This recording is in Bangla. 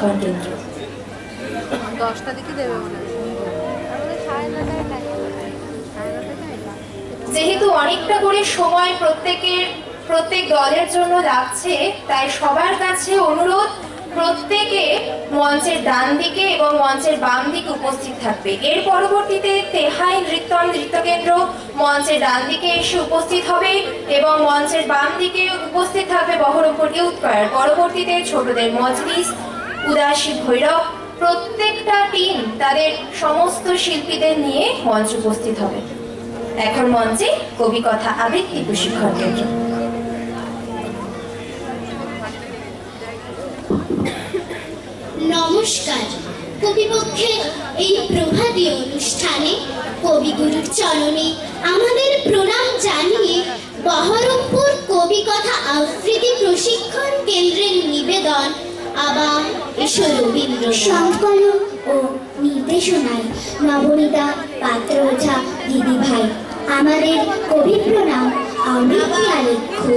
কেন্দ্র। 10টা দিকে দেবে মনে হয়। যেহেতু অনেকটা করে সময় প্রত্যেক দলের জন্য লাগছে, তাই সবার কাছে অনুরোধ, প্রত্যেকে মঞ্চের ডান দিকে এবং মঞ্চের বাম দিকে উপস্থিত থাকবে। এর পরবর্তীতে তেহাই নৃত্যকেন্দ্র মঞ্চের ডান দিকে এসে উপস্থিত হবে এবং মঞ্চের বাম দিকে উপস্থিত থাকবে বহরমপুর ইউথ কয়ার। পরবর্তীতে ছোটদের মজলিস, উদাসী ভৈরব, প্রত্যেকটা টিম তাদের সমস্ত শিল্পীদের নিয়ে মঞ্চে উপস্থিত হবে। এখন মঞ্চে কবি কথা আবৃত্তি প্রশিক্ষণ কেন্দ্র। নমস্কার। কবিপক্ষের এই প্রভাতী অনুষ্ঠানে কবিগুরুর চরণে আমাদের প্রণাম জানিয়ে বহরমপুর কবি কথা আবৃত্তি প্রশিক্ষণ কেন্দ্রের নিবেদন আবার এসো রবীন্দ্র। সংকলন ও নির্দেশনায় নবনীতা পাত্র ওঝা দিদি ভাই। আমাদের কবি প্রণাম আবৃত্তি আলেখ্য